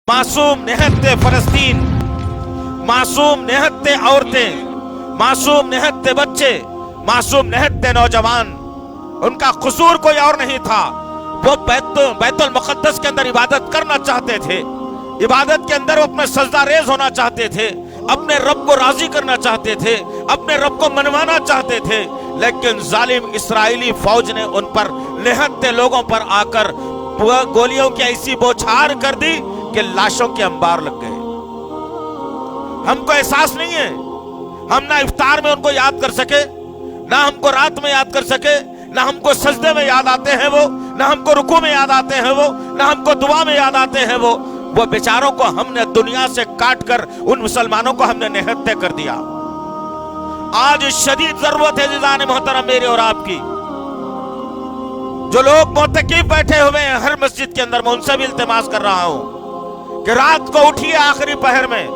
मासूम निहत्ते फलस्तीन, मासूम निहत्ते औरतें, मासूम निहत्ते बच्चे, मासूम निहत्ते नौजवान, उनका कसूर कोई और नहीं था। वो बैतुल मुक़द्दस के अंदर इबादत करना चाहते थे, इबादत के अंदर वो अपने सजदा रेज होना चाहते थे, अपने रब को राजी करना चाहते थे, अपने रब को मनवाना चाहते थे। लेकिन जालिम इसराइली फौज ने उन पर निहत्ते लोगों पर आकर गोलियों की ऐसी बौछार कर दी कि लाशों के अंबार लग गए। हमको एहसास नहीं है, हम ना इफ्तार में उनको याद कर सके, ना हमको रात में याद कर सके, ना हमको सजदे में याद आते हैं वो, ना हमको रुकू में याद आते हैं वो, ना हमको दुआ में याद आते हैं वो बेचारों को हमने दुनिया से काट कर उन मुसलमानों को हमने निहत्ते कर दिया। आज शदीद जरूरत है जिज़ान मोहतरम मेरे और आपकी, जो लोग मोतकीफ बैठे हुए हैं हर मस्जिद के अंदर, मैं उनसे भी इल्तिमास कर रहा हूं कि रात को उठिए आखिरी पहर में,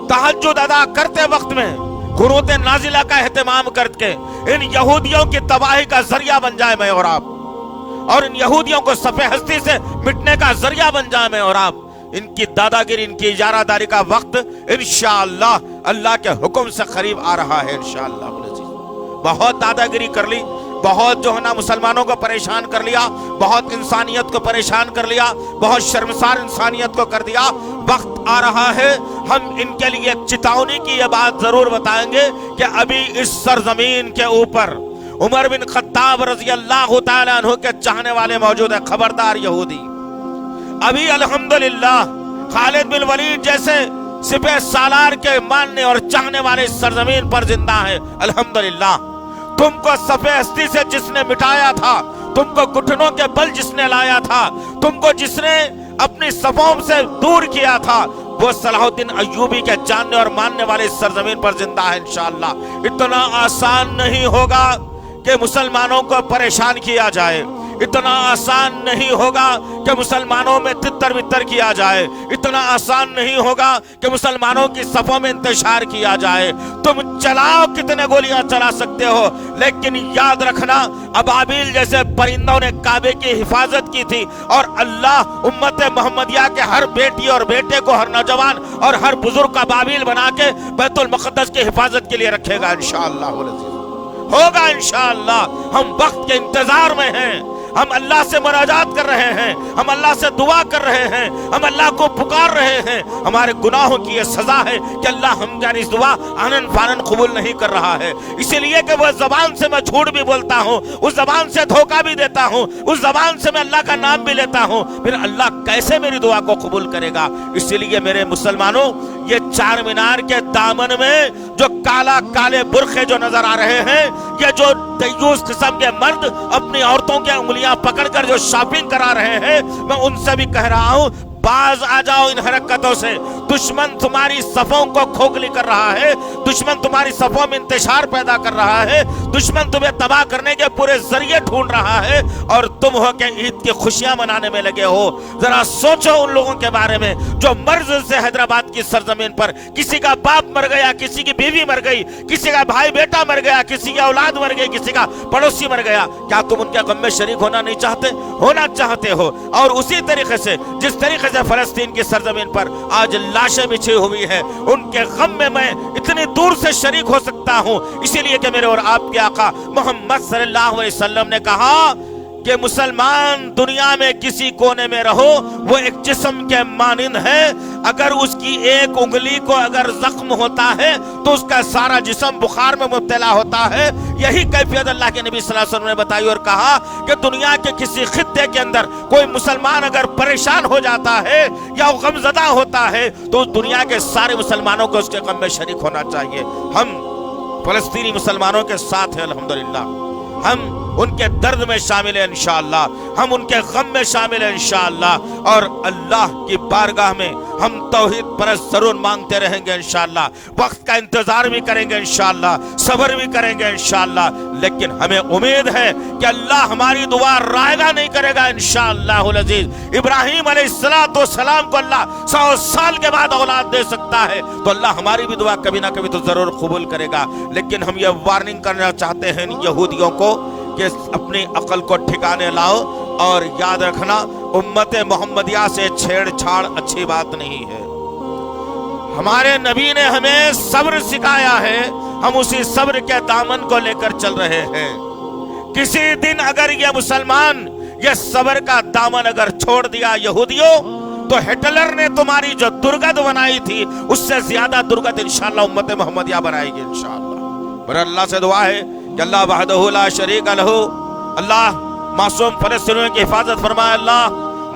तहज्जुद अदा करते वक्त में कुनूत नाजिला का एहतमाम करके इन यहूदियों की तबाही का जरिया बन जाए मैं और आप, और इन यहूदियों को सफ़े हस्ती से मिटने का जरिया बन जाए मैं और आप। इनकी दादागिरी, इनकी इजारादारी का वक्त इंशाअल्लाह अल्लाह के हुक्म से करीब आ रहा है इंशाअल्लाह। बहुत दादागिरी कर ली, बहुत जो है ना मुसलमानों को परेशान कर लिया, बहुत इंसानियत को परेशान कर लिया, बहुत शर्मसार इंसानियत को कर दिया। वक्त आ रहा है हम इनके लिए एक चेतावनी की ये बात जरूर बताएंगे कि अभी इस सरजमीन के ऊपर उमर बिन खत्ताब रज़ी अल्लाह तआला अन्हु के चाहने वाले मौजूद है। खबरदार यहूदी, अभी अल्हम्दुलिल्लाह खालिद बिन वलीद जैसे सिपह सालार के मानने और चाहने वाले इस सरजमीन पर जिंदा है अल्हम्दुलिल्लाह। तुमको सफ़े हस्ती से जिसने मिटाया था, तुमको घुटनों के बल जिसने लाया था, तुमको जिसने अपनी सफों से दूर किया था, वो सलाहुद्दीन अय्यूबी के जानने और मानने वाले इस सरजमीन पर जिंदा है इंशाअल्लाह। इतना आसान नहीं होगा कि मुसलमानों को परेशान किया जाए, इतना आसान नहीं होगा कि मुसलमानों में तितर बितर किया जाए, इतना आसान नहीं होगा कि मुसलमानों की सफों में इंतशार किया जाए। तुम चलाओ, कितने गोलियां चला सकते हो, लेकिन याद रखना अबाबिल जैसे परिंदों ने काबे की हिफाजत की थी, और अल्लाह उम्मत मोहम्मदिया के हर बेटी और बेटे को, हर नौजवान और हर बुजुर्ग का बाबिल बना के बैतुल मुक़द्दस की हिफाजत के लिए रखेगा इंशाअल्लाह। होगा इंशाअल्लाह। हम वक्त के इंतजार में हैं, हम अल्लाह से मुनाजात कर रहे हैं, हम अल्लाह से दुआ कर रहे हैं, हम अल्लाह को पुकार रहे हैं। हमारे गुनाहों की ये सजा है कि अल्लाह हमारी इस दुआ आनन फानन कबूल नहीं कर रहा है, इसीलिए कि वह जबान से मैं झूठ भी बोलता हूँ, उस जबान से धोखा भी देता हूँ, उस जबान से मैं अल्लाह का नाम भी लेता हूँ, फिर अल्लाह कैसे मेरी दुआ को कबूल करेगा। इसीलिए मेरे मुसलमानों, ये चार मीनार के दामन में जो काला काले बुरखे जो नजर आ रहे हैं, ये जो दयूस किस्म के मर्द अपनी औरतों की उंगलियां पकड़कर जो शॉपिंग करा रहे हैं, मैं उनसे भी कह रहा हूं, बाज आ जाओ इन हरकतों से। दुश्मन तुम्हारी सफों को खोखली कर रहा है, दुश्मन तुम्हारी सफों में इंतशार पैदा कर रहा है, दुश्मन तुम्हें तबाह करने के पूरे जरिए ढूंढ रहा है, और तुम हो के ईद की खुशियां मनाने में लगे हो। जरा सोचो उन लोगों के बारे में जो मर्ज से हैदराबाद की सरजमीन पर किसी का बाप मर गया, किसी की बीवी मर गई, किसी का भाई बेटा मर गया, किसी की औलाद मर गई, किसी का पड़ोसी मर गया। क्या तुम उनके गम में शरीक होना नहीं चाहते? होना चाहते हो। और उसी तरीके से जिस तरीके से फलस्तीन की सरजमीन पर आज लाशें बिछी हुई है, उनके गम में मैं इतनी दूर से शरीक हो सकता हूं। इसीलिए कि मेरे और आपके आका मोहम्मद सल्लल्लाहु अलैहि वसल्लम ने कहा कि मुसलमान दुनिया में किसी कोने में रहो, वो एक जिस्म के मानिंद है। अगर उसकी एक उंगली को अगर जख्म होता है तो उसका सारा जिस्म बुखार में मुब्तला होता है। यही कैफियत अल्लाह के नबी सल्लल्लाहु अलैहि वसल्लम ने बताई और कहा कि दुनिया के किसी खित्ते के अंदर कोई मुसलमान अगर परेशान हो जाता है या गमज़दा होता है, तो दुनिया के सारे मुसलमानों को उसके गम में शरीक होना चाहिए। हम फलस्तीनी मुसलमानों के साथ हैं अल्हम्दुलिल्लाह, हम उनके दर्द में शामिल हैं इंशाअल्लाह, हम उनके गम में शामिल हैं इंशाअल्लाह, और अल्लाह की बारगाह में हम तौहीद परस्त जरूर मांगते रहेंगे इंशाअल्लाह। वक्त का इंतजार भी करेंगे इंशाअल्लाह, सब्र भी करेंगे इंशाअल्लाह, लेकिन हमें उम्मीद है कि अल्लाह हमारी दुआ रायगा नहीं करेगा इंशाअल्लाहुल अजीज। इब्राहीम अलैहिस्सलाम को अल्लाह 100 साल के बाद औलाद दे सकता है, तो अल्लाह हमारी भी दुआ कभी ना कभी तो जरूर कबूल करेगा। लेकिन हम ये वार्निंग करना चाहते हैं इन यहूदियों को कि अपनी अकल को ठिकाने लाओ, और याद रखना उम्मत मोहम्मदिया से छेड़छाड़ अच्छी बात नहीं है। हमारे नबी ने हमें सब्र सिखाया है, हम उसी सब्र के दामन को लेकर चल रहे हैं। किसी दिन अगर ये मुसलमान ये सब्र का दामन अगर छोड़ दिया यहूदियों, तो हिटलर ने तुम्हारी जो दुर्गत बनाई थी उससे ज्यादा दुर्गत इंशाअल्लाह उम्मत मोहम्मदिया बनाएगी इंशाअल्लाह। मेरा अल्लाह से दुआ है कि अल्लाह वहदहू ला शरीक लहू, अल्लाह मासूम फलस्तीनियों की हिफाजत फरमाए, अल्लाह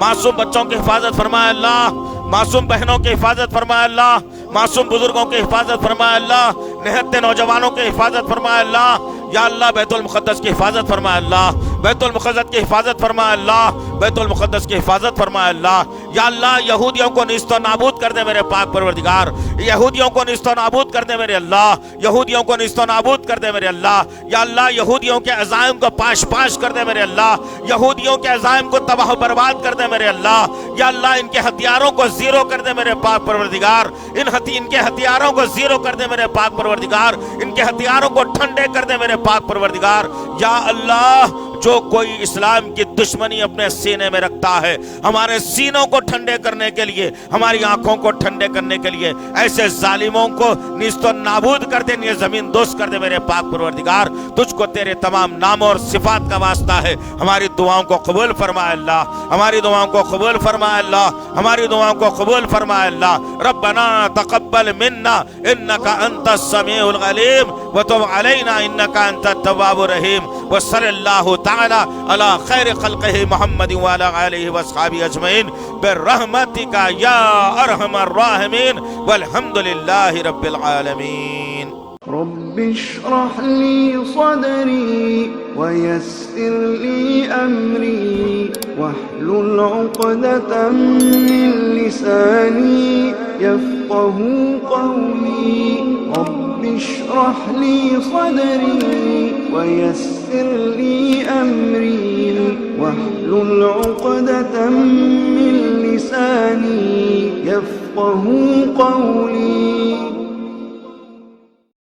मासूम बच्चों की हिफाजत फरमाए, अल्लाह मासूम बहनों की हिफाजत फरमाए, अल्लाह मासूम बुजुर्गों की हिफाजत फरमाए, अल्लाह निहत्ते नौजवानों की हिफाजत फरमाए, अल्लाह या अल्लाह बैतुल मुक़द्दस की हिफाजत फरमाए, अल्लाह बैतुल मुक़द्दस की हिफाजत फरमाए, अल्लाह बैतुल मुक़द्दस की हिफाजत फरमाए, अल्लाह या अल्लाह यहूदियों को निस्तो नाबूद कर दे मेरे पाक परवरदिगार, यहूदियों को निस्तो नाबूद कर दे मेरे अल्लाह, यहूदियों को निस्तो नाबूद कर दे मेरे अल्लाह, या अल्लाह यहूदियों के अज़ाइम को पाश पाश कर दे मेरे अल्लाह, यहूदियों के अज़ाइम को तबाह बर्बाद कर दे मेरे अल्लाह, या अल्लाह इनके हथियारों को जीरो कर दे मेरे पाक परवरदिगार, इनके हथियारों को जीरो कर दे मेरे पाक परवरदिगार, इनके हथियारों को ठंडे कर दे मेरे पाक परवरदिगार। या अल्लाह जो कोई इस्लाम की दुश्मनी अपने सीने में रखता है, हमारे सीनों को ठंडे करने के लिए, हमारी आंखों को ठंडे करने के लिए, ऐसे जालिमों को निस्तो नाबूद कर दे, ये जमीन दोस्त कर दे मेरे पाक परवरदिगार। तुझको तेरे तमाम नामों और सिफात का वास्ता है, हमारी दुआओं को कबूल फरमाए अल्लाह, हमारी दुआओं को कबूल फरमाए अल्लाह, हमारी दुआओं को कबूल फरमाए अल्लाह। रब्बना तक़ब्बल मिन्ना इन्नका अंतस समीउल अलीम व तुब अलैना इन्नका अंतत तव्वाबुर रहीम व सल्लल्लाहु ताला अला खैर खल्क़िही मुहम्मद व अला आलिहि व अस्हाबिही अजमईन बिर्रहमतिका या अरहमर राहिमीन वल्हम्दुलिल्लाहि रब्बिल आलमीन। रब्बि इश्रह ली सदरी वयस्सिर ली अमरी वहलुल उक़दतम मिन लिसानी यफ़क़हू क़ौली। रब्बि इश्रह ली सदरी वयस्सिर ली अमरी वहलुल उक़दतम मिन लिसानी यफ़क़हू क़ौली।